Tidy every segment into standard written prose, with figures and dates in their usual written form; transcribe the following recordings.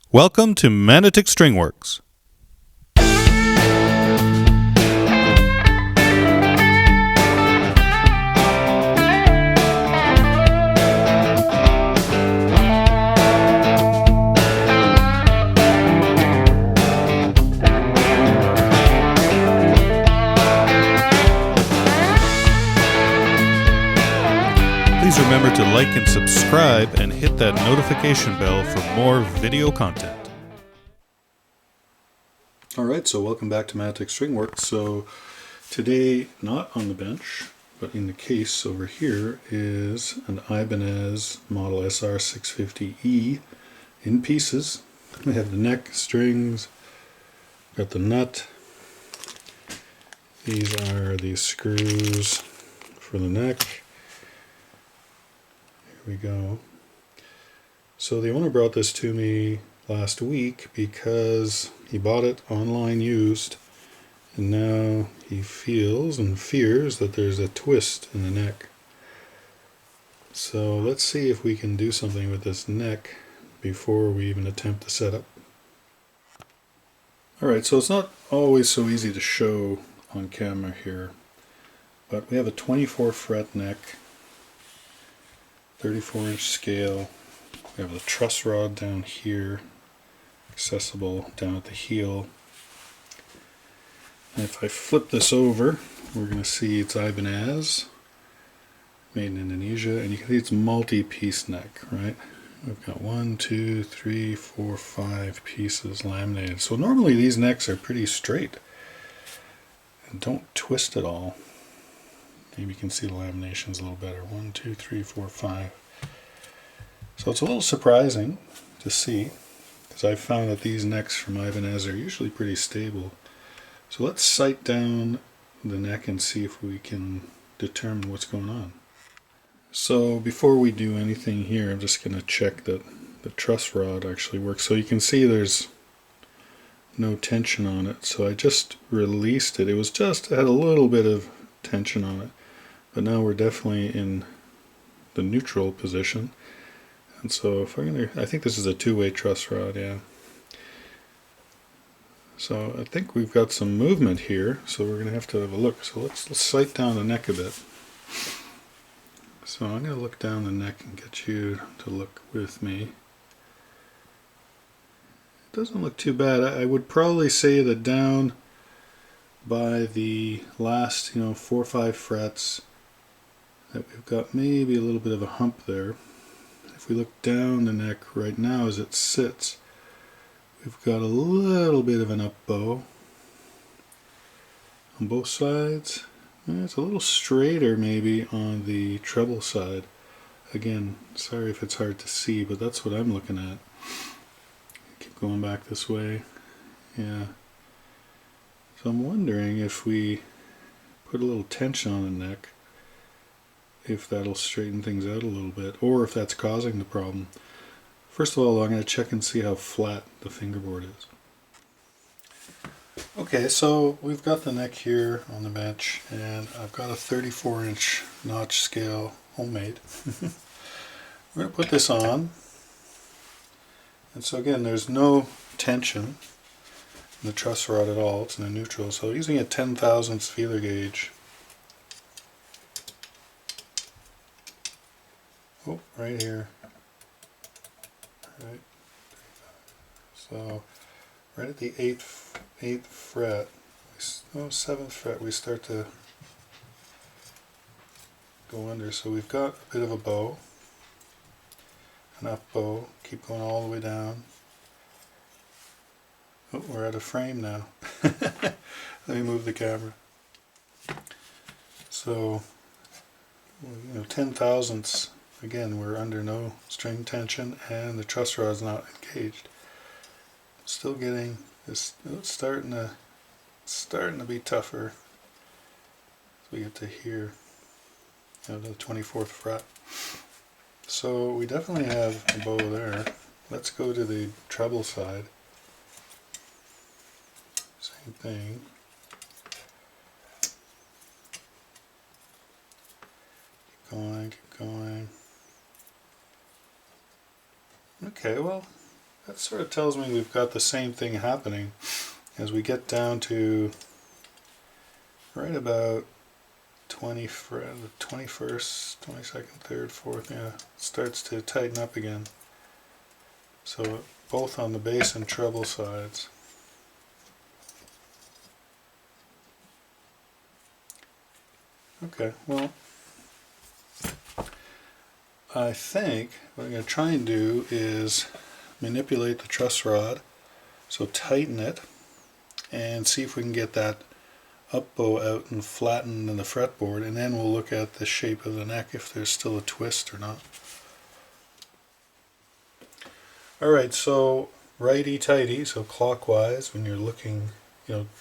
Welcome to Manotick StringWorks. Please remember to like and subscribe and hit that notification bell for more video content. Alright, so welcome back to Manotick StringWorks. So today, not on the bench, but in the case over here is an Ibanez Model SR650E in pieces. We have the neck, strings, got the nut. These are the screws for the neck. We go. So the owner brought this to me last week because he bought it online used, and now he feels and fears that there's a twist in the neck. So let's see if we can do something with this neck before we even attempt the setup. Alright, so it's not always so easy to show on camera here, but we have a 24 fret neck, 34-inch scale. We have the truss rod down here, accessible down at the heel. And if I flip this over, we're going to see it's Ibanez, made in Indonesia, and you can see it's multi-piece neck, right? We've got 1, 2, 3, 4, 5 pieces laminated. So normally these necks are pretty straight and don't twist at all. Maybe you can see the laminations a little better. 1, 2, 3, 4, 5. So it's a little surprising to see, because I've found that these necks from Ibanez are usually pretty stable. So let's sight down the neck and see if we can determine what's going on. So before we do anything here, I'm just going to check that the truss rod actually works. So you can see there's no tension on it. So I just released it. It had a little bit of tension on it. But now we're definitely in the neutral position. And so if I think this is a two-way truss rod, yeah. So I think we've got some movement here, so we're going to have to have a look. So let's sight down the neck a bit. So I'm going to look down the neck and get you to look with me. It doesn't look too bad. I would probably say that down by the last, 4 or 5 frets, that we've got maybe a little bit of a hump there. If we look down the neck right now as it sits, we've got a little bit of an up bow on both sides. It's a little straighter maybe on the treble side. Again, sorry if it's hard to see, but that's what I'm looking at. Keep going back this way. Yeah. So I'm wondering if we put a little tension on the neck, if that'll straighten things out a little bit, or if that's causing the problem. First of all, I'm going to check and see how flat the fingerboard is. Okay, so we've got the neck here on the bench, and I've got a 34-inch notch scale, homemade. We're going to put this on, and so again, there's no tension in the truss rod at all. It's in a neutral, so using a 10/1000 feeler gauge. Oh, right here. Right. So, right at the 8th fret, 7th fret, we start to go under. So we've got a bit of a bow, an up bow. Keep going all the way down. Oh, we're at a frame now. Let me move the camera. So, 10/1000ths. Again, we're under no string tension, and the truss rod is not engaged. Still getting this. It's starting to be tougher as we get to here, the 24th fret. So we definitely have a bow there. Let's go to the treble side. Same thing. Keep going, keep going. Okay, well, that sort of tells me we've got the same thing happening as we get down to right about 21st, 22nd, 3rd, 4th, yeah, it starts to tighten up again. So both on the bass and treble sides. Okay, well, I think what I'm going to try and do is manipulate the truss rod, so tighten it, and see if we can get that up bow out and flatten in the fretboard, and then we'll look at the shape of the neck, if there's still a twist or not. Alright, so righty-tighty, so clockwise when you're looking,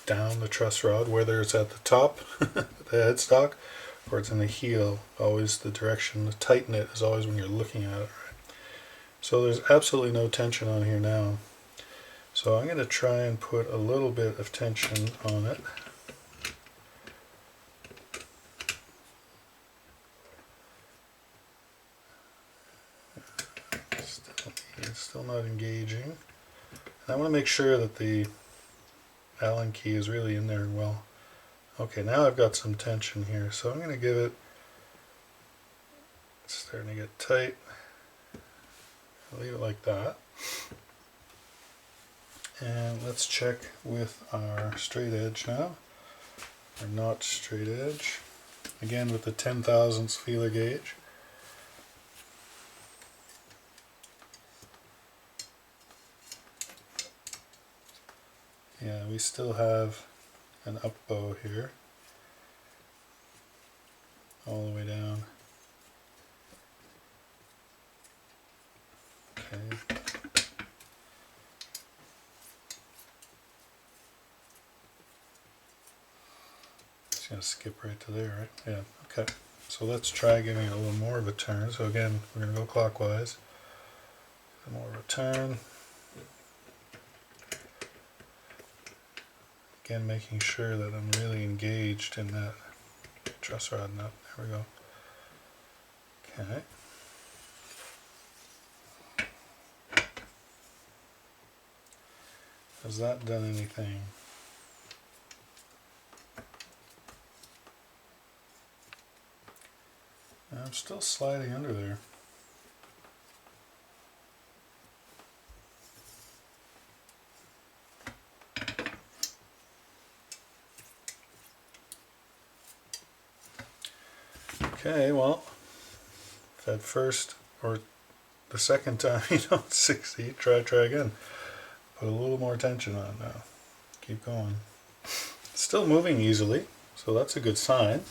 down the truss rod, whether it's at the top, the headstock, or it's in the heel, always the direction to tighten it is always when you're looking at it. Right? So there's absolutely no tension on here now. So I'm going to try and put a little bit of tension on it. Still not engaging. And I want to make sure that the Allen key is really in there well. Okay, now I've got some tension here, so I'm going to give it, it's starting to get tight. I'll leave it like that. And let's check with our straight edge now, our not straight edge. Again with the 10,000ths feeler gauge. Yeah, we still have an up bow here, all the way down. Okay. Just gonna skip right to there, right? Yeah, okay. So let's try giving it a little more of a turn. So again, we're gonna go clockwise. More of a turn. Again, making sure that I'm really engaged in that truss rod nut. There we go. Okay. Has that done anything? I'm still sliding under there. Okay, well, if that first or the second time you don't succeed, try again. Put a little more tension on now. Keep going. It's still moving easily, so that's a good sign.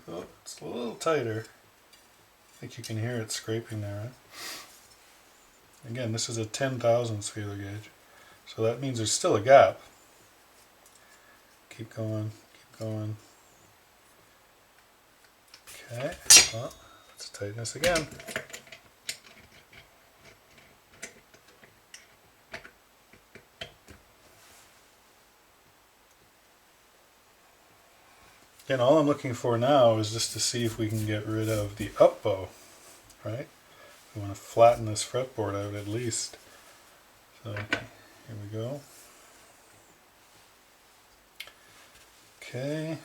Oh, it's a little tighter. I think you can hear it scraping there, right? Again, this is a 10,000ths feeler gauge, so that means there's still a gap. Keep going, keep going. Okay, well, let's tighten this again. Again, all I'm looking for now is just to see if we can get rid of the up bow, right? We want to flatten this fretboard out at least. So here we go. Okay.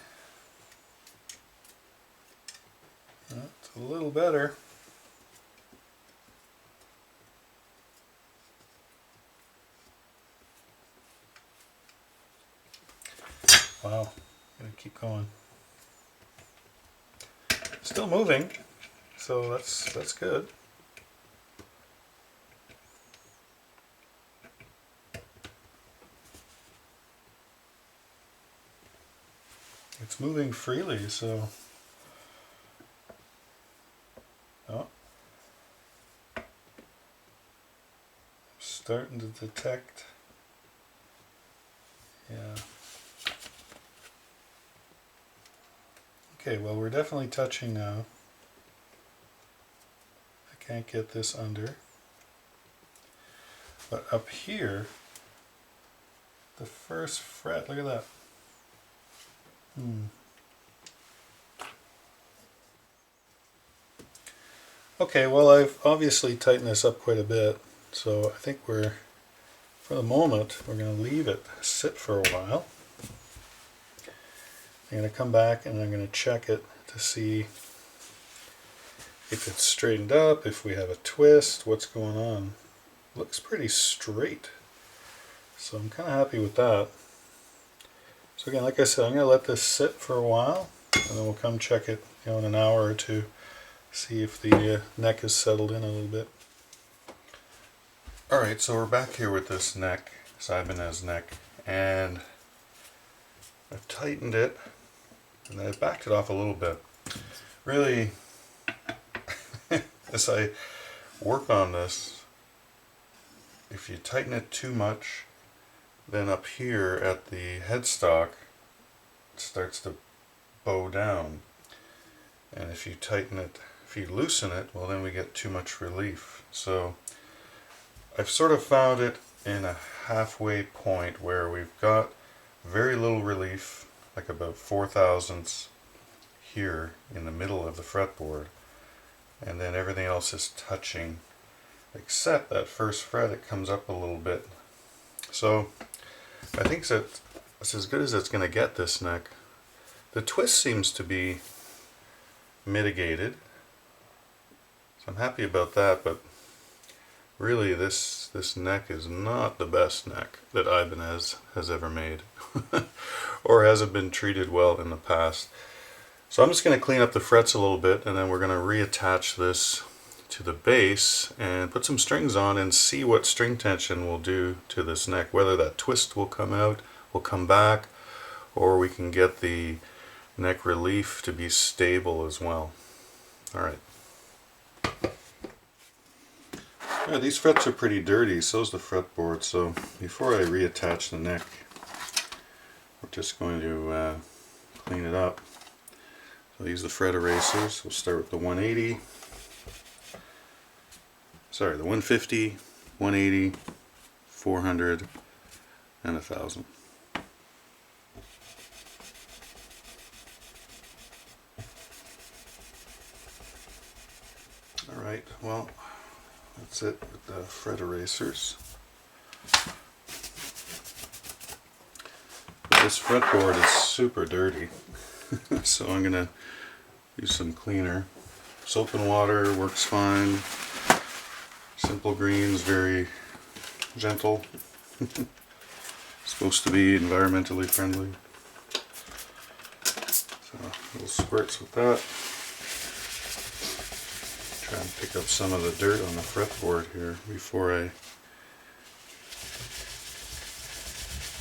That's a little better. Wow, gonna keep going. Still moving, so that's good. It's moving freely, so oh, starting to detect. Yeah. Okay, well, we're definitely touching now. I can't get this under. But up here, the first fret, look at that. Okay, well, I've obviously tightened this up quite a bit, so I think for the moment, we're going to leave it sit for a while. I'm going to come back and I'm going to check it to see if it's straightened up, if we have a twist, what's going on. Looks pretty straight, so I'm kind of happy with that. So again, like I said, I'm going to let this sit for a while, and then we'll come check it, in an hour or two. See if the neck is settled in a little bit. Alright, so we're back here with this neck, this Ibanez neck, and I've tightened it, and I've backed it off a little bit. Really, as I work on this, if you tighten it too much, then up here at the headstock, it starts to bow down. And if you tighten it, if you loosen it, well, then we get too much relief. So I've sort of found it in a halfway point where we've got very little relief, like about 4/1000 here in the middle of the fretboard, and then everything else is touching, except that first fret. It comes up a little bit. So I think that it's as good as it's going to get, this neck. The twist seems to be mitigated, so I'm happy about that, but really this neck is not the best neck that Ibanez has ever made or hasn't been treated well in the past. So I'm just going to clean up the frets a little bit, and then we're going to reattach this to the base and put some strings on and see what string tension will do to this neck, whether that twist will come out, will come back, or we can get the neck relief to be stable as well. Alright. Yeah, these frets are pretty dirty, so's the fretboard, so before I reattach the neck, we're just going to clean it up. So I'll use the fret erasers. We'll start with the 180, sorry, the 150, 180, 400, and 1000. Alright, well, that's it with the fret erasers. This fretboard is super dirty, so I'm going to use some cleaner. Soap and water works fine. Simple Green's very gentle. Supposed to be environmentally friendly. So little squirts with that. Try and pick up some of the dirt on the fretboard here before I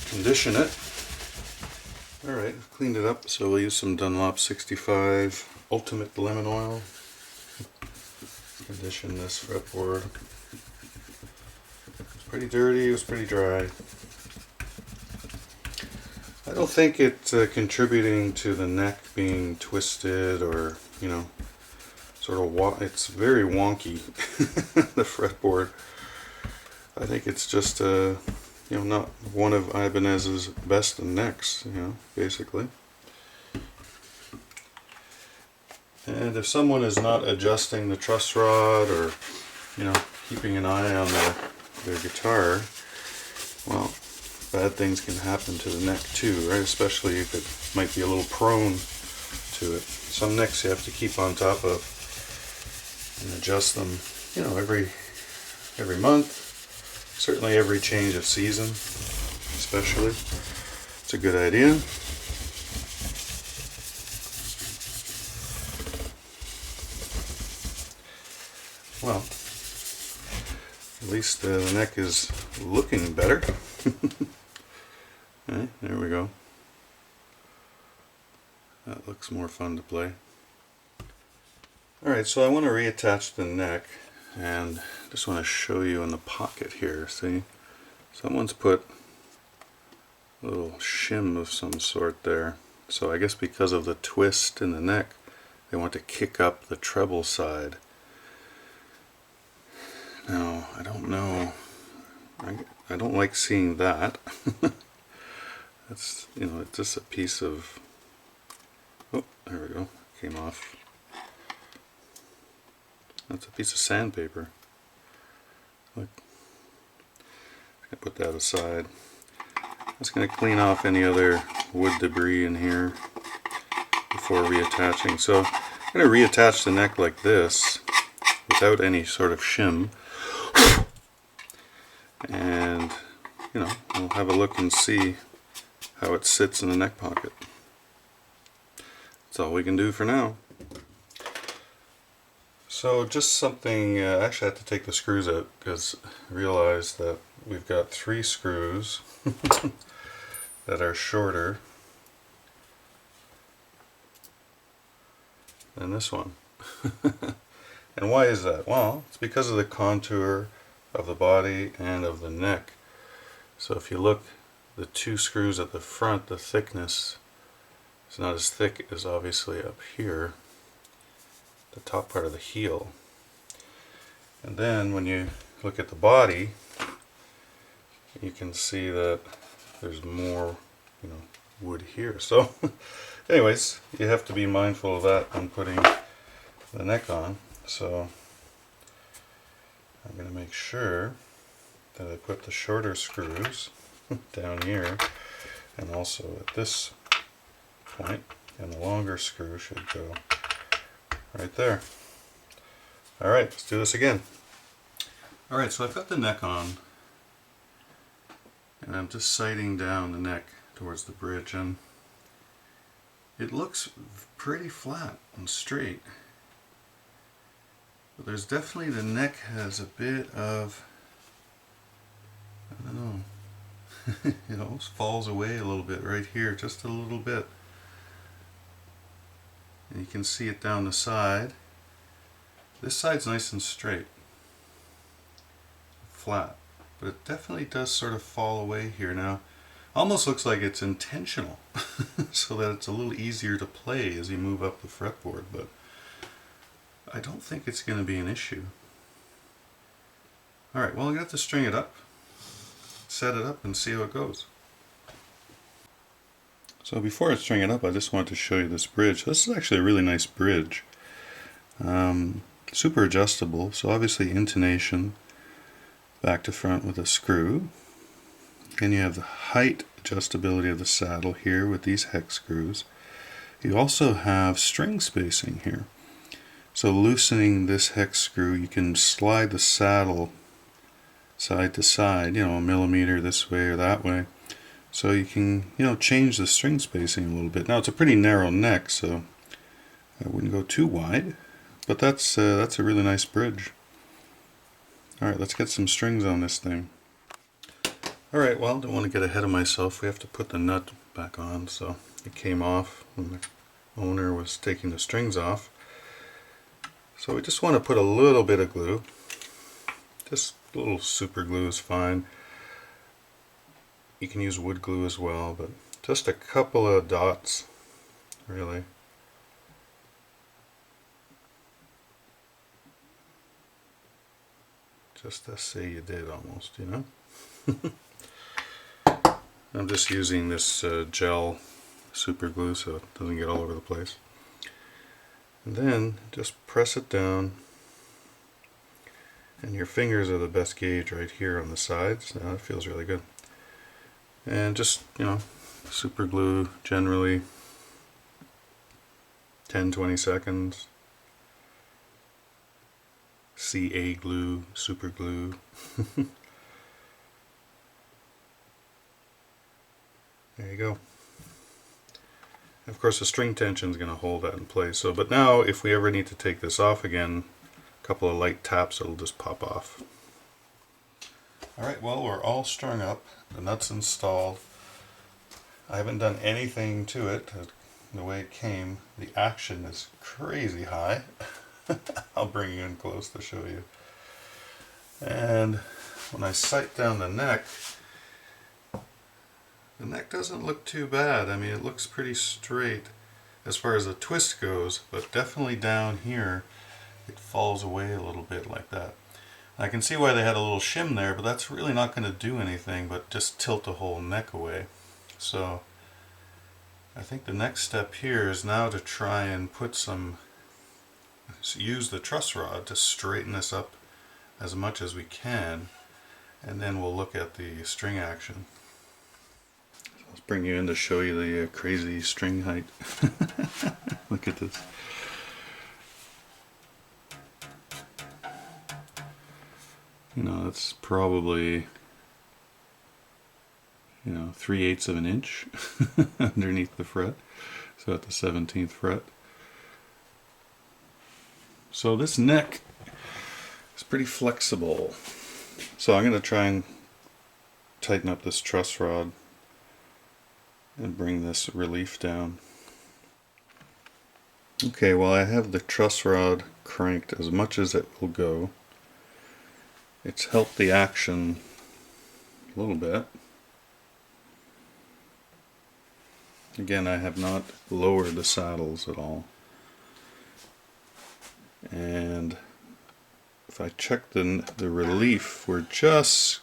condition it. Alright, I've cleaned it up, so we'll use some Dunlop 65 Ultimate Lemon Oil. Condition this fretboard. It's pretty dirty, it was pretty dry. I don't think it's contributing to the neck being twisted or, sort of it's very wonky, the fretboard. I think it's just not one of Ibanez's best necks, basically. And if someone is not adjusting the truss rod or, keeping an eye on their guitar, well, bad things can happen to the neck too, right? Especially if it might be a little prone to it. Some necks you have to keep on top of and adjust them, every month. Certainly every change of season, especially. It's a good idea. Well, at least the neck is looking better. Okay, there we go. That looks more fun to play. Alright, so I want to reattach the neck, and just want to show you in the pocket here. See, someone's put a little shim of some sort there. So I guess because of the twist in the neck, they want to kick up the treble side. Now, I don't know. I don't like seeing that. That's, it's just a piece of... Oh, there we go. Came off. That's a piece of sandpaper. Look. I'm going to put that aside. I'm just going to clean off any other wood debris in here before reattaching. So I'm going to reattach the neck like this without any sort of shim. And, you know, we'll have a look and see how it sits in the neck pocket. That's all we can do for now. So just something, actually I had to take the screws out because I realized that we've got 3 screws that are shorter than this one. And why is that? Well, it's because of the contour of the body and of the neck. So if you look, the 2 screws at the front, the thickness is not as thick as obviously up here, the top part of the heel. And then when you look at the body, you can see that there's more, you know, wood here. So anyways, you have to be mindful of that when putting the neck on. So I'm going to make sure that I put the shorter screws down here and also at this point, and the longer screw should go right there. Alright, let's do this again. Alright, so I've got the neck on and I'm just sighting down the neck towards the bridge, and it looks pretty flat and straight. But there's definitely, the neck has a bit of, I don't know, it almost falls away a little bit right here, just a little bit. And you can see it down the side. This side's nice and straight, flat, but it definitely does sort of fall away here. Now, almost looks like it's intentional, so that it's a little easier to play as you move up the fretboard, but I don't think it's going to be an issue. Alright, well I'm going to have to string it up, set it up, and see how it goes. So before I string it up, I just wanted to show you this bridge. This is actually a really nice bridge. Super adjustable, so obviously intonation back to front with a screw. Then you have the height adjustability of the saddle here with these hex screws. You also have string spacing here. So loosening this hex screw, you can slide the saddle side to side, you know, a millimeter this way or that way. So you can, you know, change the string spacing a little bit. Now it's a pretty narrow neck, so I wouldn't go too wide, but that's a really nice bridge. Alright, let's get some strings on this thing. Alright, well, don't want to get ahead of myself. We have to put the nut back on, so it came off when the owner was taking the strings off. So we just want to put a little bit of glue. Just a little super glue is fine. You can use wood glue as well, but just a couple of dots, really. Just to say you did almost, you know. I'm just using this gel super glue so it doesn't get all over the place. And then just press it down, and your fingers are the best gauge right here on the sides. Now it feels really good. And just, you know, super glue generally 10-20 seconds. CA glue, super glue. There you go. Of course the string tension is going to hold that in place. So, but now if we ever need to take this off again, a couple of light taps, it'll just pop off. Alright, well, we're all strung up. The nut's installed. I haven't done anything to it. The way it came, the action is crazy high. I'll bring you in close to show you. And when I sight down the neck doesn't look too bad. I mean, it looks pretty straight as far as the twist goes, but definitely down here it falls away a little bit like that. I can see why they had a little shim there, but that's really not going to do anything but just tilt the whole neck away. So I think the next step here is now to try and put some use the truss rod to straighten this up as much as we can, and then we'll look at the string action. So let's bring you in to show you the crazy string height. Look at this. You know, it's probably, 3/8 of an inch underneath the fret, so at the 17th fret. So this neck is pretty flexible. So I'm going to try and tighten up this truss rod and bring this relief down. Okay, well, I have the truss rod cranked as much as it will go. It's helped the action a little bit. Again, I have not lowered the saddles at all. And if I check the relief, we're just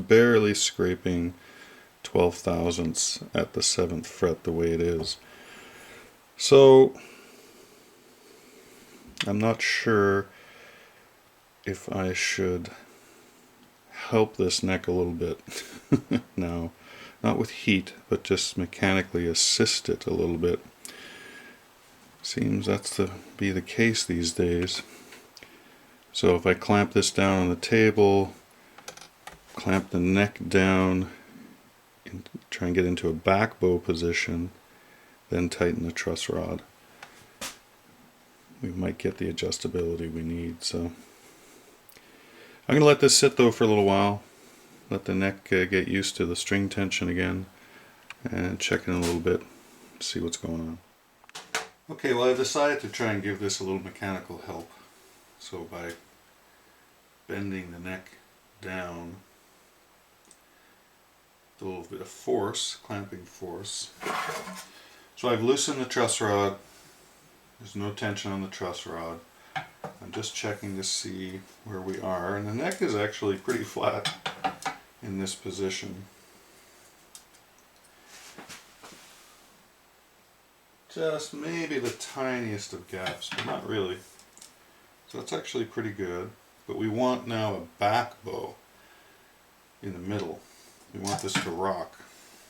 barely scraping 12 thousandths at the 7th fret the way it is. So I'm not sure if I should help this neck a little bit now, not with heat, but just mechanically assist it a little bit. Seems that's to be the case these days. So if I clamp this down on the table, clamp the neck down, and try and get into a back bow position, then tighten the truss rod, we might get the adjustability we need. So I'm going to let this sit though for a little while, let the neck get used to the string tension again, and check in a little bit, see what's going on. Okay, well, I decided to try and give this a little mechanical help. So by bending the neck down, a little bit of force, clamping force. So I've loosened the truss rod. There's no tension on the truss rod. I'm just checking to see where we are, and the neck is actually pretty flat in this position. Just maybe the tiniest of gaps, but not really. So that's actually pretty good. But we want now a back bow in the middle. We want this to rock.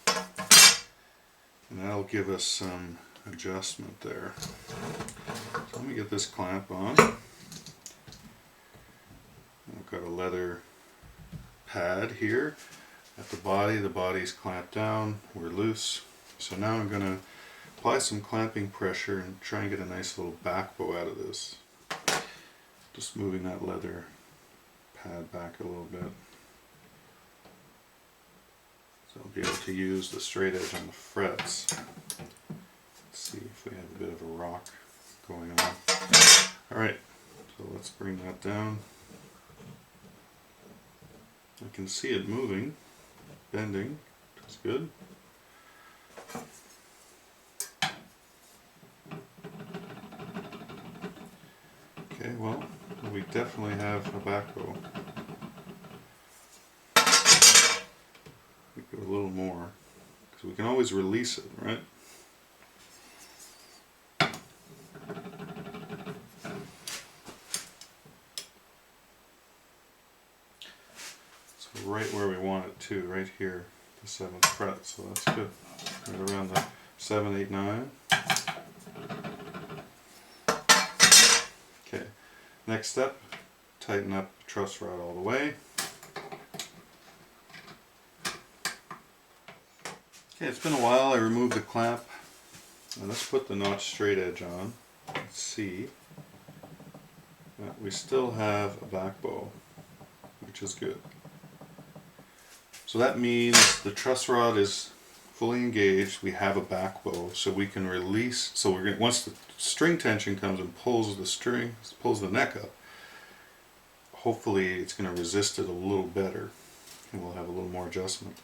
And that'll give us some adjustment there. So let me get this clamp on. I've got a leather pad here at the body. The body's clamped down. We're loose. So now I'm going to apply some clamping pressure and try and get a nice little back bow out of this. Just moving that leather pad back a little bit. So I'll be able to use the straight edge on the frets. Let's see if we have a bit of a rock going on. Alright, so let's bring that down. I can see it moving, bending, which is good. Okay, well, we definitely have a back bow. We go a little more, because we can always release it, right? So right where we want it too, right here, the 7th fret, so that's good. Right around the 7, 8, 9. Okay, next step, tighten up the truss rod all the way. Okay, it's been a while. I removed the clamp. Now let's put the notch straight edge on. Let's see. We still have a back bow, which is good. So that means the truss rod is fully engaged. We have a back bow, so we can release. So we're going once the string tension comes and pulls the string, pulls the neck up. Hopefully, it's going to resist it a little better, and we'll have a little more adjustment.